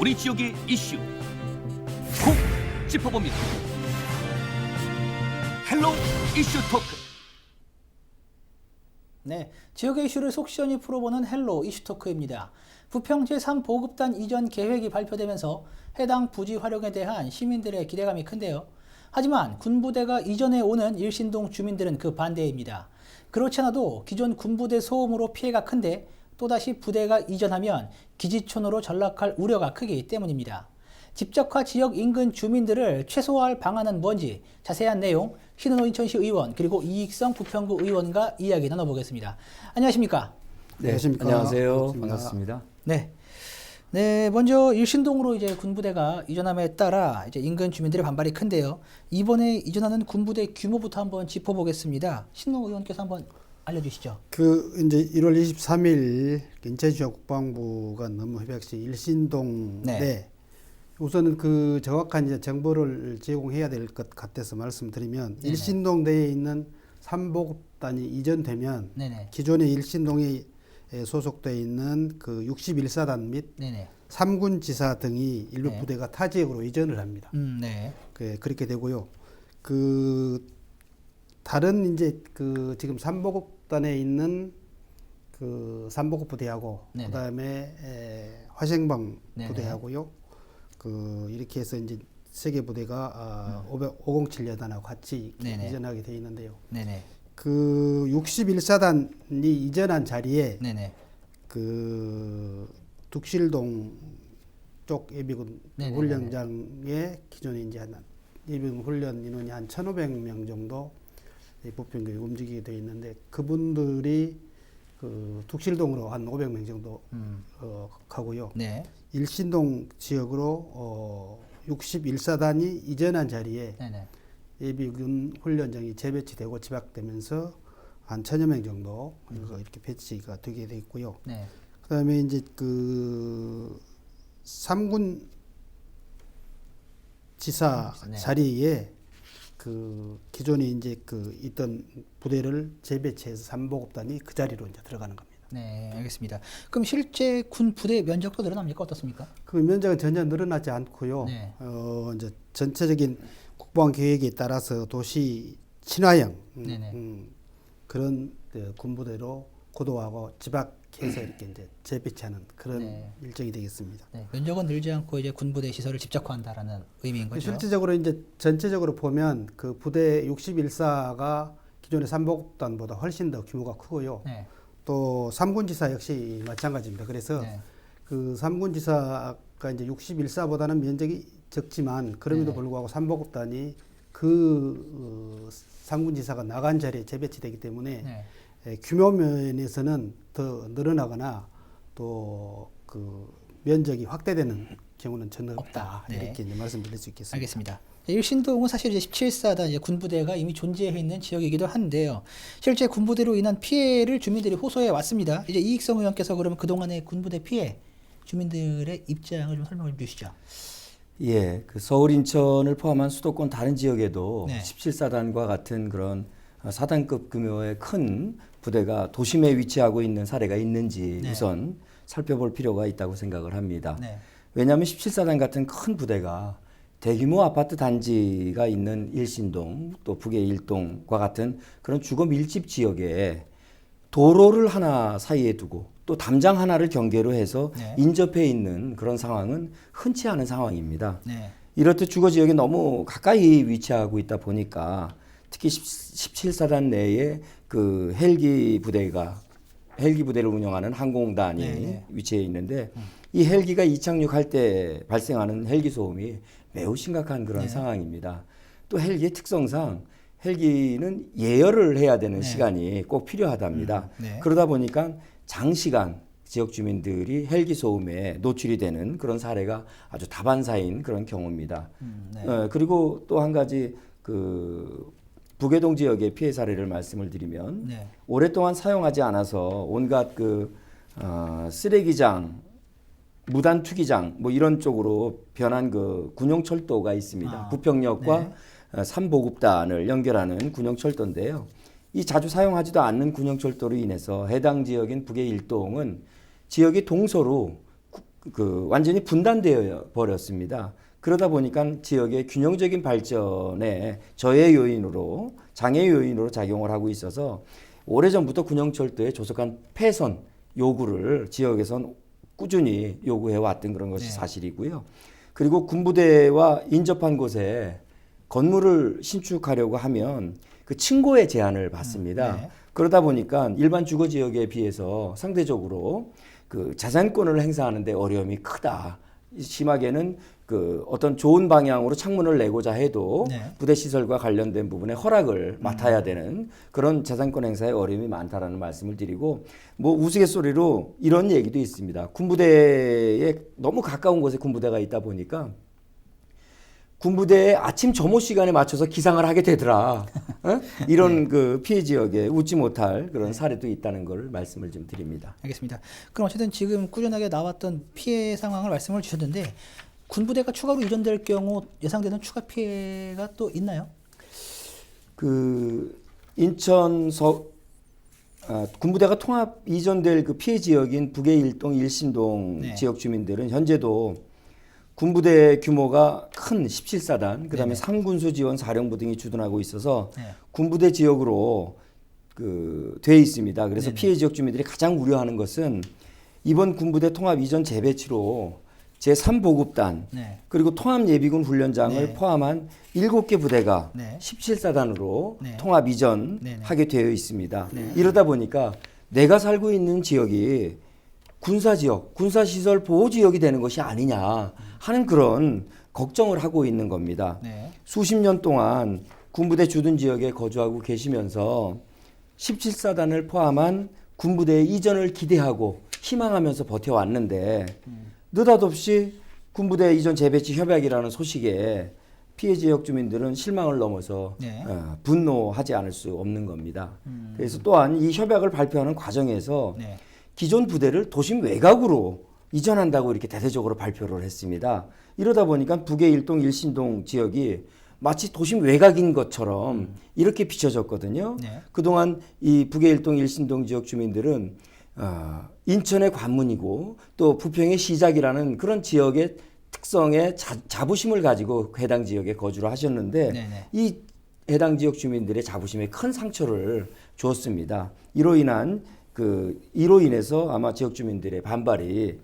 우리 지역의 이슈 콕 짚어봅니다. 헬로 이슈 토크. 네, 지역의 이슈를 속 시원히 풀어보는 헬로 이슈토크입니다. 부평 제3보급단 이전 계획이 발표되면서 해당 부지 활용에 대한 시민들의 기대감이 큰데요. 하지만 군부대가 이전해 오는 일신동 주민들은 그 반대입니다. 그렇지 않아도 기존 군부대 소음으로 피해가 큰데 또다시 부대가 이전하면 기지촌으로 전락할 우려가 크기 때문입니다. 집적화 지역 인근 주민들을 최소화할 방안은 뭔지 자세한 내용 신은호 인천시 의원 그리고 이익성 부평구 의원과 이야기 나눠보겠습니다. 안녕하십니까? 네, 안녕하세요. 반갑습니다. 네, 먼저 일신동으로 이제 군부대가 이전함에 따라 이제 인근 주민들의 반발이 큰데요. 이번에 이전하는 군부대 규모부터 한번 짚어보겠습니다. 신은호 의원께서 한번 알려주시죠. 이제 1월 23일 인천시와 국방부가 업무협약시 일신동 내 우선은 그 정확한 이제 정보를 제공해야 될 것 같아서 말씀드리면 일신동 내에 있는 삼보급단이 이전되면 기존의 일신동에 소속되어 있는 그 61사단 및 3군 지사 등이 일부 부대가 타 지역으로 이전을 합니다. 그렇게 되고요. 그 다른 이제 그 지금 삼보급단에 있는 그 삼보급 부대하고 그다음에 화생방 부대하고요. 그 이렇게 해서 이제 세 개 부대가 507 여단하고 같이 이전하게 되어 있는데요. 그 61사단이 이전한 자리에 그 둑실동 쪽 예비군 훈련장에 기존에 이제 한 예비군 훈련 인원이 한 1,500명 정도 부평구에 움직이게 되어 있는데 그분들이 그 둑실동으로 한 500명 정도 가고요. 일신동 지역으로 61사단이 이전한 자리에 예비군 훈련장이 재배치되고 집약되면서 한 1,000여 명 정도 이렇게 배치가 되게 돼 있고요. 그다음에 이제 그 3군 지사 자리에 그 기존에 이제 그 있던 부대를 재배치해서 삼보급단이 그 자리로 이제 들어가는 겁니다. 네, 알겠습니다. 그럼 실제 군 부대 면적도 늘어납니까? 어떻습니까? 그 면적은 전혀 늘어나지 않고요. 이제 전체적인 국방 계획에 따라서 도시 친화형 그런 군부대로 고도화하고 집약해서 이렇게 이제 재배치하는 그런 일정이 되겠습니다. 면적은 늘지 않고 이제 군부대 시설을 집적화한다라는 의미인 거죠. 실질적으로 이제 전체적으로 보면 그 부대 61사가 기존의 삼보급단보다 훨씬 더 규모가 크고요. 또 삼군지사 역시 마찬가지입니다. 그래서 그 삼군지사가 이제 61사보다는 면적이 적지만 그럼에도 불구하고 삼보급단이 그 삼군지사가 나간 자리에 재배치되기 때문에 규모 면에서는 더 늘어나거나 또 그 면적이 확대되는 경우는 전혀 없다. 이렇게 이제 말씀드릴 수 있겠습니다. 알겠습니다. 일신동은 사실 이제 17사단 이제 군부대가 이미 존재해 있는 지역이기도 한데요. 실제 군부대로 인한 피해를 주민들이 호소해 왔습니다. 이제 이익성 의원께서 그러면 그동안의 군부대 피해 주민들의 입장을 좀 설명해 주시죠. 예, 그 서울 인천을 포함한 수도권 다른 지역에도 17사단과 같은 그런 사단급 규모의 큰 부대가 도심에 위치하고 있는 사례가 있는지 우선 살펴볼 필요가 있다고 생각을 합니다. 왜냐하면 17사단 같은 큰 부대가 대규모 아파트 단지가 있는 일신동 또 북의 일동과 같은 그런 주거 밀집 지역에 도로를 하나 사이에 두고 또 담장 하나를 경계로 해서 인접해 있는 그런 상황은 흔치 않은 상황입니다. 이렇듯 주거 지역이 너무 가까이 위치하고 있다 보니까 특히 17사단 내에 그 헬기 부대를 운영하는 항공단이 위치해 있는데 이 헬기가 이착륙할 때 발생하는 헬기 소음이 매우 심각한 그런 상황입니다. 또 헬기의 특성상 헬기는 예열을 해야 되는 시간이 꼭 필요하답니다. 그러다 보니까 장시간 지역 주민들이 헬기 소음에 노출이 되는 그런 사례가 아주 다반사인 그런 경우입니다. 그리고 또 한 가지 그 북해동 지역의 피해 사례를 말씀을 드리면 오랫동안 사용하지 않아서 온갖 그 쓰레기장, 무단 투기장 뭐 이런 쪽으로 변한 그 군용철도가 있습니다. 부평역과 삼보급단을 연결하는 군용철도인데요. 이 자주 사용하지도 않는 군용철도로 인해서 해당 지역인 북의 일동은 지역이 동서로 완전히 분단되어 버렸습니다. 그러다 보니까 지역의 균형적인 발전에 저해 요인으로 장애 요인으로 작용을 하고 있어서 오래전부터 군영철도에 조속한 폐선 요구를 지역에선 꾸준히 요구해 왔던 그런 것이 사실이고요. 그리고 군부대와 인접한 곳에 건물을 신축하려고 하면 그 층고의 제한을 받습니다. 그러다 보니까 일반 주거 지역에 비해서 상대적으로 그 자산권을 행사하는 데 어려움이 크다. 심하게는 그 어떤 좋은 방향으로 창문을 내고자 해도 부대 시설과 관련된 부분에 허락을 맡아야 되는 그런 자산권 행사에 어려움이 많다라는 말씀을 드리고, 뭐 우스갯소리로 이런 얘기도 있습니다. 군부대에 너무 가까운 곳에 군부대가 있다 보니까 군부대의 아침 점호 시간에 맞춰서 기상을 하게 되더라. 이런 그 피해 지역에 웃지 못할 그런 사례도 있다는 걸 말씀을 좀 드립니다. 알겠습니다. 그럼 어쨌든 지금 꾸준하게 나왔던 피해 상황을 말씀을 주셨는데 군부대가 추가로 이전될 경우 예상되는 추가 피해가 또 있나요? 그 군부대가 통합 이전될 그 피해 지역인 북의 일동, 일신동 지역 주민들은 현재도 군부대 규모가 큰 17사단, 그다음에 상군수 지원 사령부 등이 주둔하고 있어서 군부대 지역으로 돼 있습니다. 그래서 피해 지역 주민들이 가장 우려하는 것은 이번 군부대 통합 이전 재배치로 제3보급단 그리고 통합예비군 훈련장을 포함한 7개 부대가 17사단으로 통합 이전하게 되어 있습니다. 이러다 보니까 내가 살고 있는 지역이 군사지역, 군사시설 보호지역이 되는 것이 아니냐 하는 그런 걱정을 하고 있는 겁니다. 수십 년 동안 군부대 주둔 지역에 거주하고 계시면서 17사단을 포함한 군부대의 이전을 기대하고 희망하면서 버텨왔는데 느닷없이 군부대 이전 재배치 협약이라는 소식에 피해 지역 주민들은 실망을 넘어서 분노하지 않을 수 없는 겁니다. 그래서 또한 이 협약을 발표하는 과정에서 기존 부대를 도심 외곽으로 이전한다고 이렇게 대대적으로 발표를 했습니다. 이러다 보니까 북의 일동, 일신동 지역이 마치 도심 외곽인 것처럼 이렇게 비춰졌거든요. 그동안 이 북의 일동, 일신동 지역 주민들은 인천의 관문이고 또 부평의 시작이라는 그런 지역의 특성에 자부심을 가지고 해당 지역에 거주를 하셨는데 이 해당 지역 주민들의 자부심에 큰 상처를 주었습니다. 이로 인해서 아마 지역 주민들의 반발이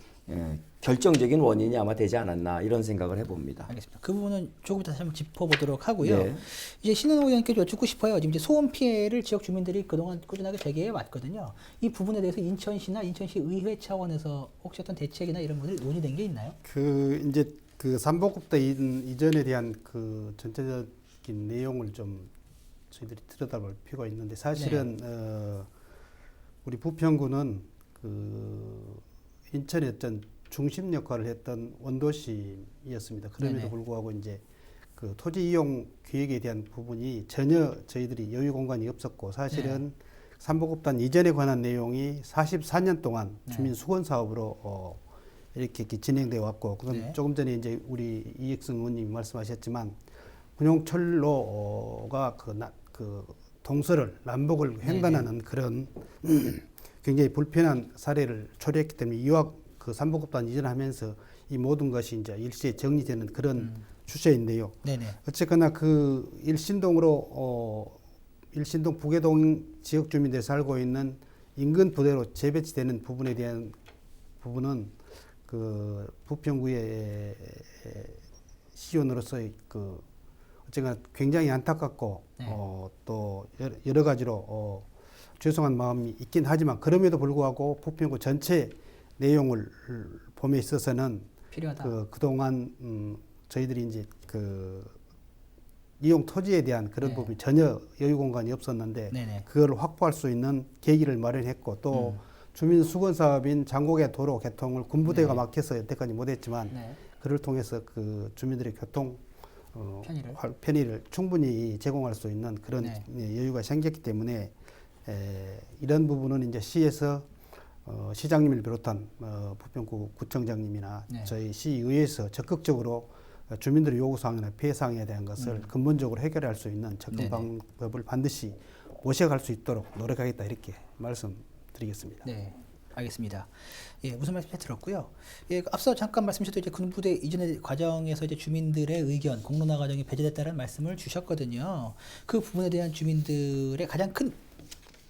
결정적인 원인이 아마 되지 않았나 이런 생각을 해봅니다. 알겠습니다. 그 부분은 조금 이따 한번 짚어보도록 하고요. 이제 신은호 의원께 여쭙고 싶어요. 지금 이제 소음 피해를 지역 주민들이 그동안 꾸준하게 제기해 왔거든요. 이 부분에 대해서 인천시나 인천시 의회 차원에서 혹시 어떤 대책이나 이런 것들이 논의된 게 있나요? 이제 그 삼보급대 이전에 대한 그 전체적인 내용을 좀 저희들이 들여다볼 필요가 있는데 사실은 우리 부평구는 인천의 어떤 중심 역할을 했던 원도시였습니다. 그럼에도 불구하고 이제 그 토지 이용 계획에 대한 부분이 전혀 저희들이 여유 공간이 없었고 사실은 삼보급단 이전에 관한 내용이 44년 동안 주민 수건 사업으로 이렇게 진행되어 왔고 그럼 조금 전에 이제 우리 이익승 의원님이 말씀하셨지만 군용철로가 그 동서를 남북을 횡단하는 그런 굉장히 불편한 사례를 초래했기 때문에 이와 그 삼보급단 이전하면서 이 모든 것이 이제 일시에 정리되는 그런 추세인데요. 어쨌거나 그 일신동 북해동 지역 주민들이 살고 있는 인근 부대로 재배치되는 부분에 대한 부분은 그 부평구의 시의원으로서의 그 어쨌거나 굉장히 안타깝고 또 여러 가지로 죄송한 마음이 있긴 하지만 그럼에도 불구하고 부평구 전체 내용을 봄에 있어서는 필요하다. 그동안 저희들이 이제 그 이용 토지에 대한 그런 부분이 전혀 여유 공간이 없었는데 그걸 확보할 수 있는 계기를 마련했고 또 주민 수건 사업인 장곡의 도로 개통을 군부대가 막혀서 여태까지 못했지만 그를 통해서 그 주민들의 교통 편의를 충분히 제공할 수 있는 그런 여유가 생겼기 때문에 이런 부분은 이제 시에서 시장님을 비롯한 부평구 구청장님이나 저희 시의회에서 적극적으로 주민들의 요구사항이나 피해사항에 대한 것을 근본적으로 해결할 수 있는 접근 방법을 반드시 모셔갈 수 있도록 노력하겠다 이렇게 말씀드리겠습니다. 네, 알겠습니다. 예, 무슨 말씀 잘 들었고요. 예, 앞서 잠깐 말씀하셨던 이제 군부대 이전의 과정에서 이제 주민들의 의견, 공론화 과정이 배제됐다는 말씀을 주셨거든요. 그 부분에 대한 주민들의 가장 큰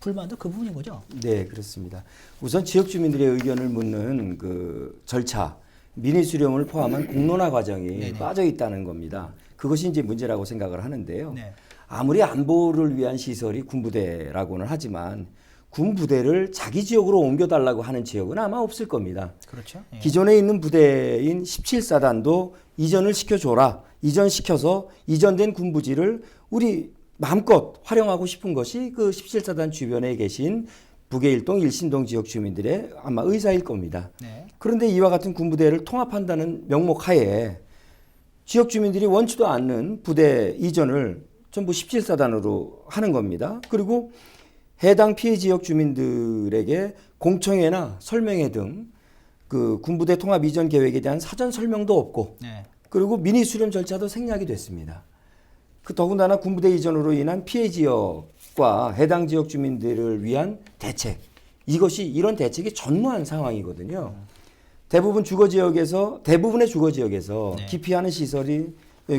불만도 그 부분인 거죠? 네, 그렇습니다. 우선 지역 주민들의 의견을 묻는 그 절차, 민의 수렴을 포함한 공론화 과정이 네네. 빠져 있다는 겁니다. 그것이 이제 문제라고 생각을 하는데요. 네. 아무리 안보를 위한 시설이 군부대라고는 하지만 군부대를 자기 지역으로 옮겨달라고 하는 지역은 아마 없을 겁니다. 그렇죠. 예. 기존에 있는 부대인 17사단도 이전을 시켜줘라. 이전시켜서 이전된 군부지를 우리 마음껏 활용하고 싶은 것이 그 17사단 주변에 계신 북해일동, 일신동 지역 주민들의 아마 의사일 겁니다. 네. 그런데 이와 같은 군부대를 통합한다는 명목 하에 지역 주민들이 원치도 않는 부대 이전을 전부 17사단으로 하는 겁니다. 그리고 해당 피해 지역 주민들에게 공청회나 설명회 등 그 군부대 통합 이전 계획에 대한 사전 설명도 없고 네. 그리고 민의 수렴 절차도 생략이 됐습니다. 그 더군다나 군부대 이전으로 인한 피해 지역과 해당 지역 주민들을 위한 대책, 이것이 이런 대책이 전무한 상황이거든요. 대부분의 주거 지역에서 네. 기피하는 시설이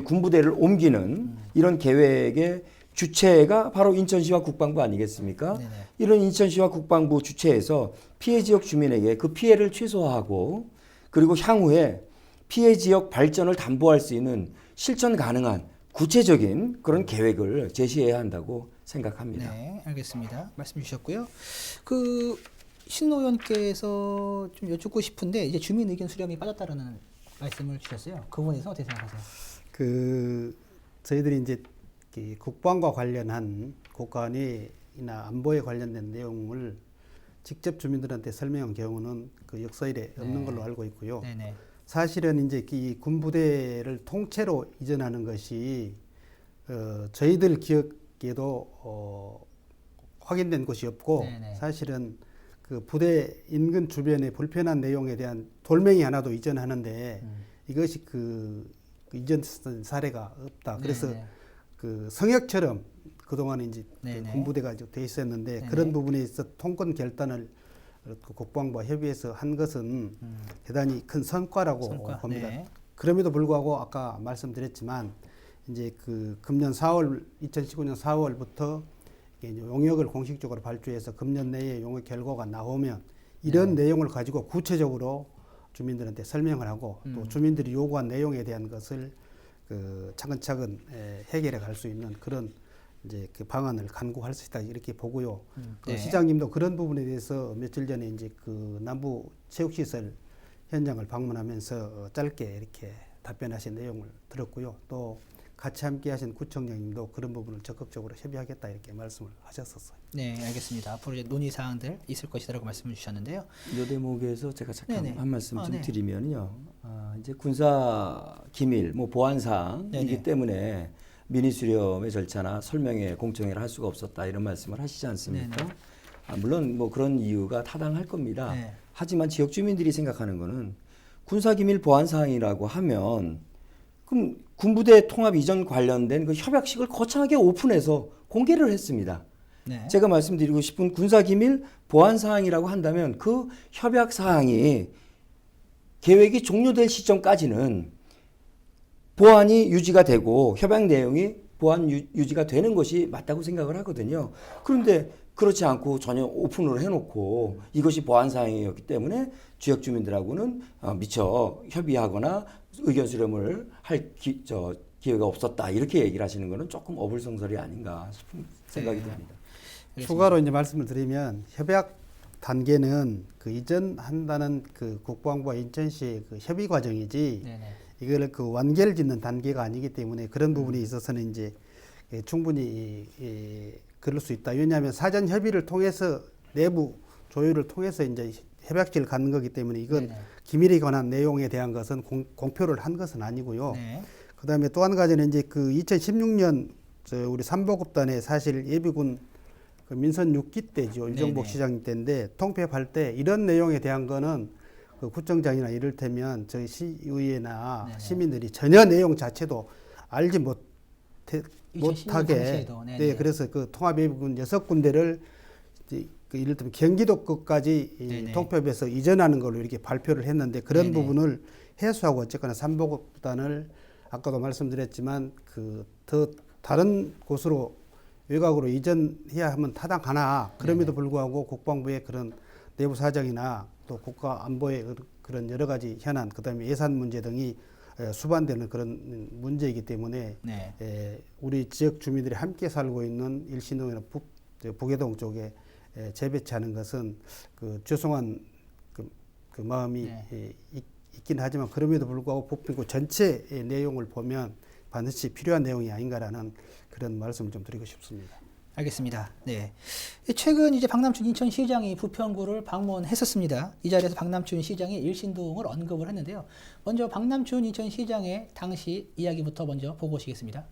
군부대를 옮기는 이런 계획의 주체가 바로 인천시와 국방부 아니겠습니까? 네네. 이런 인천시와 국방부 주체에서 피해 지역 주민에게 그 피해를 최소화하고 그리고 향후에 피해 지역 발전을 담보할 수 있는 실천 가능한 구체적인 그런 계획을 제시해야 한다고 생각합니다. 네, 알겠습니다. 말씀 주셨고요. 그 신노 의원께서 좀 여쭙고 싶은데 이제 주민 의견 수렴이 빠졌다라는 말씀을 주셨어요. 그 부분에서 어떻게 생각하세요? 그 저희들이 이제 이 국방과 관련한 국가안이나 안보에 관련된 내용을 직접 주민들한테 설명한 경우는 그 역사일에 없는 네. 걸로 알고 있고요. 네네. 사실은 이제 이 군부대를 통째로 이전하는 것이 저희들 기억에도 확인된 곳이 없고 네네. 사실은 그 부대 인근 주변의 불편한 내용에 대한 돌멩이 하나도 이전하는데 이것이 그 이전 사례가 없다. 그래서 네네. 그 성역처럼 그동안 이제 그 네네. 군부대가 돼 있었는데 네네. 그런 부분에 있어 통권 결단을 그 국방부와 협의해서 한 것은 대단히 큰 성과라고 성과, 봅니다. 네. 그럼에도 불구하고 아까 말씀드렸지만 이제 그 금년 2019년 4월부터 용역을 공식적으로 발주해서 금년 내에 용역 결과가 나오면 이런 내용을 가지고 구체적으로 주민들한테 설명을 하고 또 주민들이 요구한 내용에 대한 것을 그 차근차근 해결해 갈 수 있는 그런 이제 그 방안을 간구할 수 있다 이렇게 보고요. 그 네. 시장님도 그런 부분에 대해서 며칠 전에 이제 그 남부 체육시설 현장을 방문하면서 짧게 이렇게 답변하신 내용을 들었고요. 또 같이 함께하신 구청장님도 그런 부분을 적극적으로 협의하겠다 이렇게 말씀을 하셨었어요. 네, 알겠습니다. 앞으로 이제 논의 사항들 있을 것이라고 말씀을 주셨는데요. 이 대목에서 제가 잠깐 네네. 한 말씀 좀 네. 드리면요. 이제 군사 기밀, 뭐 보안사항이기 네네. 때문에 민의 수렴의 절차나 설명회, 공청회를 할 수가 없었다 이런 말씀을 하시지 않습니까? 네네. 물론 뭐 그런 이유가 타당할 겁니다. 네. 하지만 지역 주민들이 생각하는 거는 군사 기밀 보안사항이라고 하면 그럼 군부대 통합 이전 관련된 그 협약식을 거창하게 오픈해서 공개를 했습니다. 네. 제가 말씀드리고 싶은 군사기밀 보안사항이라고 한다면 그 협약사항이 계획이 종료될 시점까지는 보안이 유지가 되고 협약 내용이 보안 유지가 되는 것이 맞다고 생각을 하거든요. 그런데 그렇지 않고 전혀 오픈을 해놓고 이것이 보안사항이었기 때문에 지역 주민들하고는 미처 협의하거나 의견 수렴을 할 기회가 없었다 이렇게 얘기를 하시는 것은 조금 어불성설이 아닌가 싶은 생각이 듭니다. 추가로 이제 말씀을 드리면 협약 단계는 그 이전한다는 그 국방부와 인천시의 그 협의 과정이지 네네. 이걸 그 완결 짓는 단계가 아니기 때문에 그런 부분에 있어서는 이제 충분히 그럴 수 있다. 왜냐하면 사전 협의를 통해서 내부 조율을 통해서 이제 협약지를 갖는 거기 때문에 이건 네네. 기밀에 관한 내용에 대한 것은 공표를 한 것은 아니고요. 네. 그다음에 또 한 가지는 이제 그 2016년 우리 삼보급단에 사실 예비군 그 민선 6기 때죠. 유정복 네네. 시장님 때인데 통폐합할 때 이런 내용에 대한 거는 그 구청장이나 이를테면 저희 시의회나 네네. 시민들이 전혀 내용 자체도 알지 2016 못하게 당시에도, 네네. 네, 그래서 그 통합예비군 6군데를 그 이를테면 경기도급까지 네네. 동표에서 이전하는 걸로 이렇게 발표를 했는데 그런 네네. 부분을 해소하고 어쨌거나 삼보급단을 아까도 말씀드렸지만 그 더 다른 곳으로 외곽으로 이전해야 하면 타당하나 그럼에도 불구하고 국방부의 그런 내부 사정이나 또 국가 안보의 그런 여러 가지 현안 그다음에 예산 문제 등이 수반되는 그런 문제이기 때문에 네. 우리 지역 주민들이 함께 살고 있는 일신동이나 북해동 쪽에 재배치하는 것은 그 죄송한 그 마음이 네. 있긴 하지만 그럼에도 불구하고 부평구 전체의 내용을 보면 반드시 필요한 내용이 아닌가라는 그런 말씀을 좀 드리고 싶습니다. 알겠습니다. 네. 최근 이제 박남춘 인천시장이 부평구를 방문했었습니다. 이 자리에서 박남춘 시장이 일신동을 언급을 했는데요. 먼저 박남춘 인천시장의 당시 이야기부터 먼저 보고 오시겠습니다.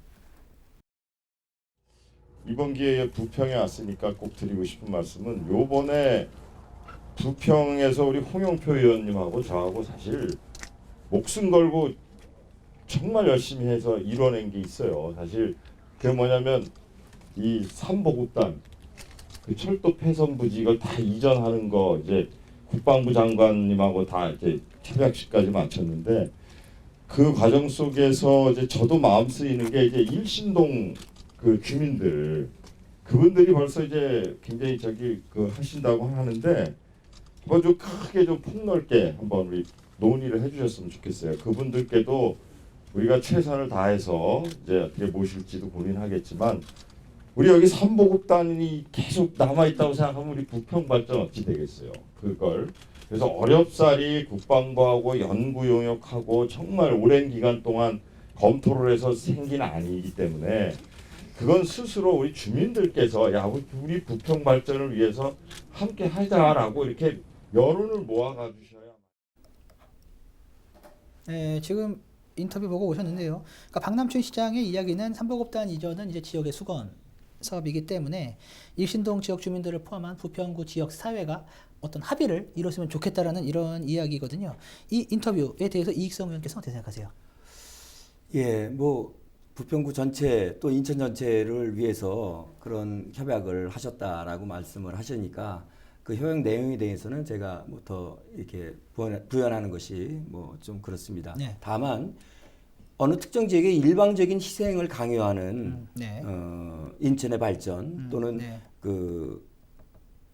이번 기회에 부평에 왔으니까 꼭 드리고 싶은 말씀은 요번에 부평에서 우리 홍영표 의원님하고 저하고 사실 목숨 걸고 정말 열심히 해서 이뤄낸 게 있어요. 사실 그게 뭐냐면 이 삼보급단 그 철도 폐선 부지 이걸 다 이전하는 거 이제 국방부 장관님하고 다 이제 협약식까지 마쳤는데 그 과정 속에서 이제 저도 마음 쓰이는 게 이제 일신동 그 주민들 그분들이 벌써 이제 굉장히 저기 그 하신다고 하는데 한번 좀 크게 좀 폭넓게 한번 우리 논의를 해주셨으면 좋겠어요. 그분들께도 우리가 최선을 다해서 이제 어떻게 모실지도 고민하겠지만 우리 여기 삼보급단이 계속 남아 있다고 생각하면 우리 부평 발전 어찌 되겠어요? 그걸 그래서 어렵사리 국방부하고 연구 용역하고 정말 오랜 기간 동안 검토를 해서 생긴 아니기 때문에 그건 스스로 우리 주민들께서 야 우리 부평 발전을 위해서 함께 하자라고 이렇게 여론을 모아가 주셔야. 네, 지금 인터뷰 보고 오셨는데요. 그러니까 박남춘 시장의 이야기는 삼보급단 이전은 이제 지역의 수건 사업이기 때문에 일신동 지역 주민들을 포함한 부평구 지역 사회가 어떤 합의를 이뤘으면 좋겠다라는 이런 이야기거든요. 이 인터뷰에 대해서 이익성 의원께서 어떻게 생각하세요? 예, 뭐 부평구 전체 또 인천 전체를 위해서 그런 협약을 하셨다라고 말씀을 하시니까 그 협약 내용에 대해서는 제가 뭐 더 이렇게 부연하는 것이 뭐 좀 그렇습니다. 네. 다만 어느 특정 지역의 일방적인 희생을 강요하는 네. 인천의 발전 또는 네. 그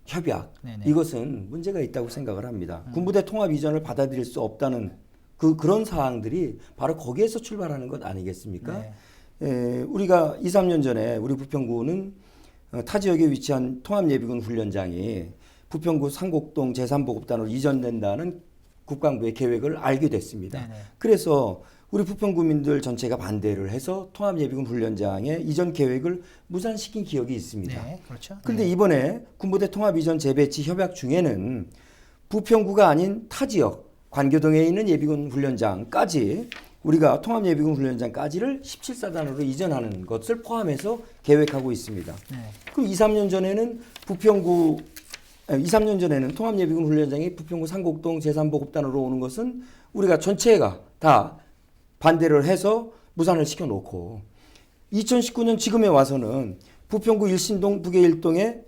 협약 네네. 이것은 문제가 있다고 생각을 합니다. 군부대 통합 이전을 받아들일 수 없다는 그런 사항들이 바로 거기에서 출발하는 것 아니겠습니까? 네. 우리가 2, 3년 전에 우리 부평구는 타 지역에 위치한 통합예비군 훈련장이 부평구 상곡동 제3보급단으로 이전된다는 국방부의 계획을 알게 됐습니다. 네네. 그래서 우리 부평구민들 전체가 반대를 해서 통합예비군 훈련장의 이전 계획을 무산시킨 기억이 있습니다. 네, 그렇죠. 그런데 이번에 군부대 통합 이전 재배치 협약 중에는 부평구가 아닌 타 지역 관교동에 있는 예비군 훈련장까지 우리가 통합 예비군 훈련장까지를 17사단으로 이전하는 것을 포함해서 계획하고 있습니다. 네. 그럼 2, 3년 전에는 통합 예비군 훈련장이 부평구 상곡동 제3보급단으로 오는 것은 우리가 전체가 다 반대를 해서 무산을 시켜놓고 2019년 지금에 와서는 부평구 일신동 북해 일동에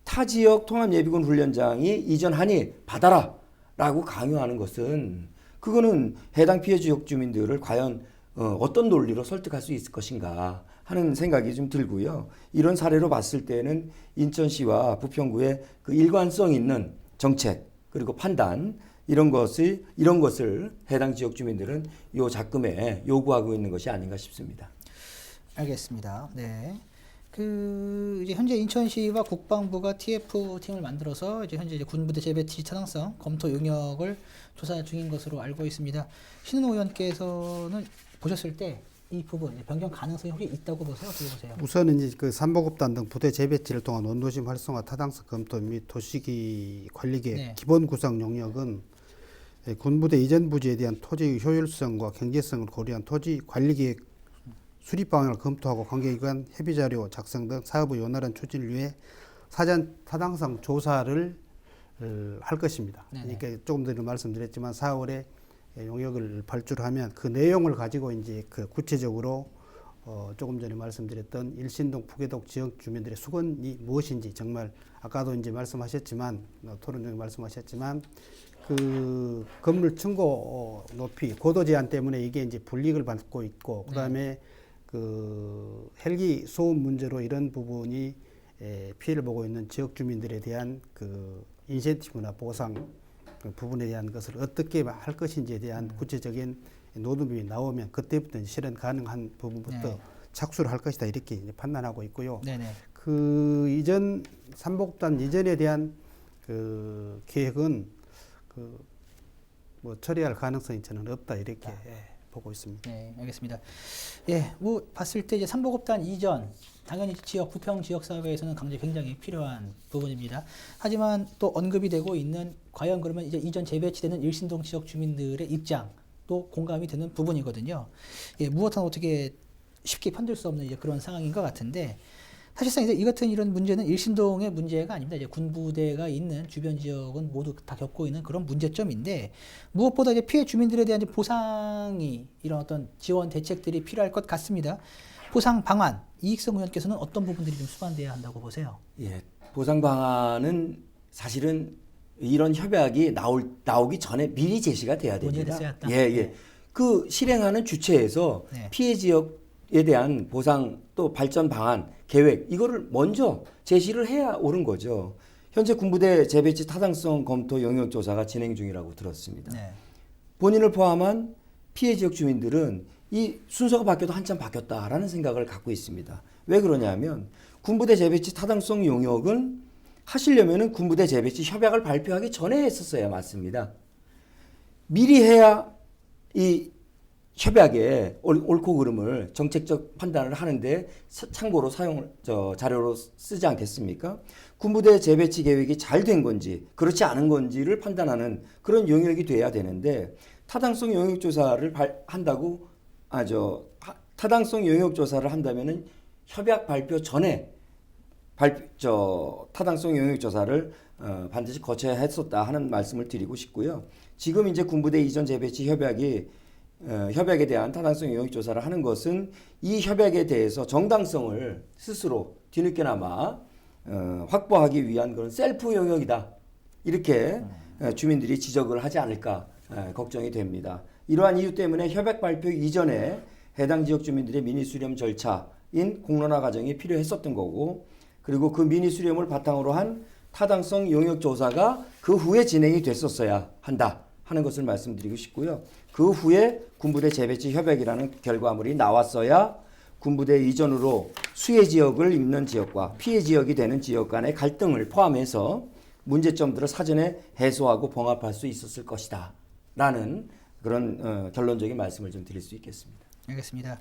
타 지역 통합 예비군 훈련장이 이전하니 받아라 라고 강요하는 것은 그거는 해당 피해 지역 주민들을 과연 어떤 논리로 설득할 수 있을 것인가 하는 생각이 좀 들고요. 이런 사례로 봤을 때는 인천시와 부평구의 그 일관성 있는 정책 그리고 판단 이런 것을 해당 지역 주민들은 요 작금에 요구하고 있는 것이 아닌가 싶습니다. 알겠습니다. 네. 이제 현재 인천시와 국방부가 TF 팀을 만들어서 이제 현재 군부대 재배치 타당성 검토 용역을 조사 중인 것으로 알고 있습니다. 신은호 의원께서는 보셨을 때 이 부분 변경 가능성이 혹시 있다고 보세요? 어떻게 보세요? 우선은 이제 그 삼보급단 등 부대 재배치를 통한 원도심 활성화 타당성 검토 및 도시기 관리계획 네. 기본 구성 용역은 군부대 이전 부지에 대한 토지 효율성과 경제성을 고려한 토지 관리계획 수립 방안을 검토하고 관계기관 협의자료 작성 등 사업의 원활한 추진을 위해 사전 타당성 조사를 할 것입니다. 네네. 그러니까 조금 전에 말씀드렸지만 4월에 용역을 발주하면 그 내용을 가지고 이제 그 구체적으로 조금 전에 말씀드렸던 일신동 부계동 지역 주민들의 수건이 무엇인지 정말 아까도 이제 말씀하셨지만 토론 중에 말씀하셨지만 그 건물 층고 높이 고도 제한 때문에 이게 이제 불이익을 받고 있고 그다음에 그 헬기 소음 문제로 이런 부분이 피해를 보고 있는 지역 주민들에 대한 그 인센티브나 보상 그 부분에 대한 것을 어떻게 할 것인지에 대한 구체적인 노드맵이 나오면 그때부터 실현 가능한 부분부터 착수를 할 것이다 이렇게 이제 판단하고 있고요. 네네. 그 이전 삼복단 이전에 대한 그 계획은 그 뭐 처리할 가능성이 저는 없다 이렇게 보고 있습니다. 네, 알겠습니다. 예, 뭐 봤을 때 이제 삼보급단 이전 당연히 지역 부평 지역 사회에서는 굉장히 필요한 부분입니다. 하지만 또 언급이 되고 있는 과연 그러면 이제 이전 재배치되는 일신동 지역 주민들의 입장 또 공감이 되는 부분이거든요. 예, 무엇 하나 어떻게 쉽게 편들 수 없는 이제 그런 상황인 것 같은데 사실상 이제 이 같은 이런 문제는 일신동의 문제가 아닙니다. 이제 군부대가 있는 주변 지역은 모두 다 겪고 있는 그런 문제점인데 무엇보다 이제 피해 주민들에 대한 이제 보상이 이런 어떤 지원 대책들이 필요할 것 같습니다. 보상 방안 이익성 의원께서는 어떤 부분들이 좀 수반돼야 한다고 보세요? 예, 보상 방안은 사실은 이런 협약이 나오기 전에 미리 제시가 돼야 됩니다. 예, 예. 그 실행하는 주체에서 네. 피해 지역에 대한 보상 또 발전 방안 계획 이거를 먼저 제시를 해야 옳은 거죠. 현재 군부대 재배치 타당성 검토 영역 조사가 진행 중이라고 들었습니다. 네. 본인을 포함한 피해 지역 주민들은 이 순서가 바뀌어도 한참 바뀌었다라는 생각을 갖고 있습니다. 왜 그러냐면 군부대 재배치 타당성 용역은 하시려면은 군부대 재배치 협약을 발표하기 전에 했었어야 맞습니다. 미리 해야 이 협약의 옳고 그름을 정책적 판단을 하는데 참고로 자료로 쓰지 않겠습니까? 군부대 재배치 계획이 잘 된 건지 그렇지 않은 건지를 판단하는 그런 영역이 돼야 되는데 타당성 영역 조사를 한다고 타당성 영역 조사를 한다면은 협약 발표 전에 타당성 영역 조사를 반드시 거쳐야 했었다 하는 말씀을 드리고 싶고요. 지금 이제 군부대 이전 재배치 협약에 대한 타당성 영역 조사를 하는 것은 이 협약에 대해서 정당성을 스스로 뒤늦게나마 확보하기 위한 그런 셀프 영역이다. 이렇게 주민들이 지적을 하지 않을까 걱정이 됩니다. 이러한 이유 때문에 협약 발표 이전에 해당 지역 주민들의 민의 수렴 절차인 공론화 과정이 필요했었던 거고 그리고 그 민의 수렴을 바탕으로 한 타당성 영역 조사가 그 후에 진행이 됐었어야 한다 하는 것을 말씀드리고 싶고요. 그 후에 군부대 재배치 협약이라는 결과물이 나왔어야 군부대 이전으로 수혜 지역을 잇는 지역과 피해 지역이 되는 지역 간의 갈등을 포함해서 문제점들을 사전에 해소하고 봉합할 수 있었을 것이다 라는 그런 결론적인 말씀을 좀 드릴 수 있겠습니다. 알겠습니다.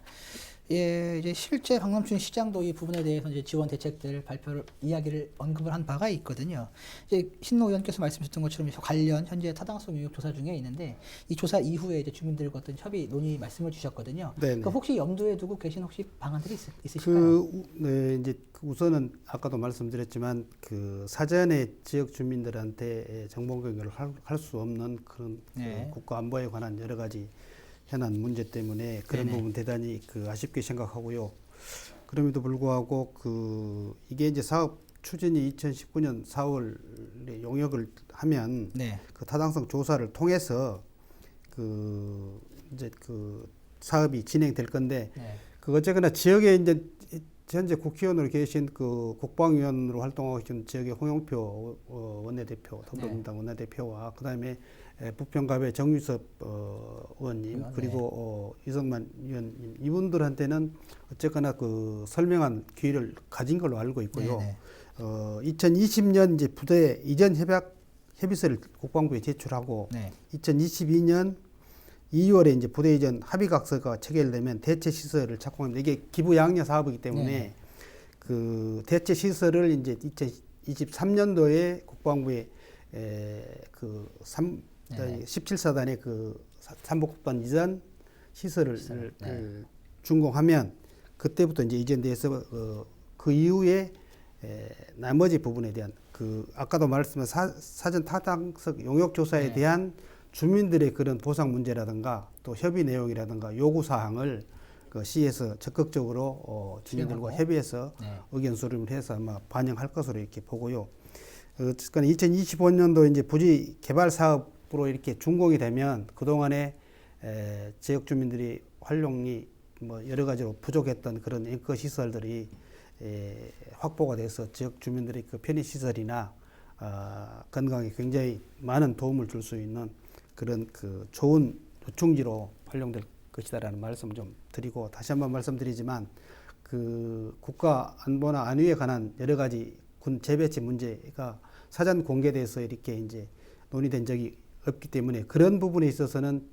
예, 이제 실제 박남춘 시장도 이 부분에 대해서 이제 지원 대책들 이야기를 언급을 한 바가 있거든요. 이제 신노 의원께서 말씀하셨던 것처럼 관련 현재 타당성 영역 조사 중에 있는데 이 조사 이후에 이제 주민들과 어떤 협의 논의 말씀을 주셨거든요. 그 혹시 염두에 두고 계신 혹시 방안들이 있으실까요? 네, 이제 우선은 아까도 말씀드렸지만 그 사전에 지역 주민들한테 정보 공개를 할 수 없는 그런 그 국가 안보에 관한 여러 가지 현안 문제 때문에 그런 부분 대단히 아쉽게 생각하고요. 그럼에도 불구하고 이게 이제 사업 추진이 2019년 4월에 용역을 하면 그 타당성 조사를 통해서 이제 사업이 진행될 건데 어쨌거나 지역에 이제 현재 국회의원으로 계신 국방위원으로 활동하고 계신 지역의 홍영표 원내대표, 더불어민주당 원내대표와 그다음에 부평갑의 정유섭 의원님 그리고 이성만 의원님 이분들한테는 어쨌거나 설명한 기회를 가진 걸로 알고 있고요. 2020년 이제 부대 이전 협의서를 국방부에 제출하고 2022년 2월에 이제 부대 이전 합의각서가 체결되면 대체 시설을 착공합니다. 이게 기부 양녀 사업이기 때문에 대체 시설을 이제 2023년도에 국방부에 17사단의 삼복단 이전 시설을 준공하면 그때부터 이제 이전돼서 그 이후에 나머지 부분에 대한 아까도 말씀한 사전 타당성 용역 조사에 대한 주민들의 그런 보상 문제라든가 또 협의 내용이라든가 요구 사항을 그 시에서 적극적으로 주민들과 협의해서 네. 의견 수렴을 해서 아마 반영할 것으로 이렇게 보고요. 그러니까 2025년도 이제 부지 개발 사업으로 이렇게 준공이 되면 그 동안에 지역 주민들이 활용이 뭐 여러 가지로 부족했던 그런 앵커 시설들이 확보가 돼서 지역 주민들의 그 편의 시설이나 건강에 굉장히 많은 도움을 줄 수 있는 그런 그 좋은 요충지로 활용될 것이다라는 말씀을 좀 드리고, 다시 한번 말씀드리지만 그 국가 안보나 안위에 관한 여러 가지 군 재배치 문제가 사전 공개돼서 이렇게 이제 논의된 적이 없기 때문에 그런 부분에 있어서는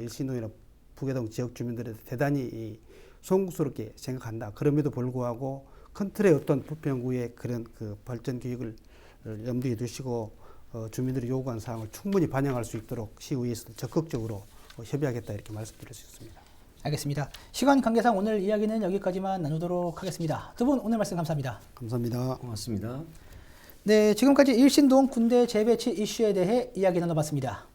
일신동이나 부계동 지역 주민들에 대단히 송구스럽게 생각한다. 그럼에도 불구하고 큰 틀의 어떤 부평구의 그런 그 발전 계획을 염두에 두시고 주민들이 요구한 사항을 충분히 반영할 수 있도록 시의회에서도 적극적으로 협의하겠다 이렇게 말씀드릴 수 있습니다. 알겠습니다. 시간 관계상 오늘 이야기는 여기까지만 나누도록 하겠습니다. 두 분 오늘 말씀 감사합니다. 감사합니다. 고맙습니다. 네, 지금까지 일신동 군대 재배치 이슈에 대해 이야기 나눠봤습니다.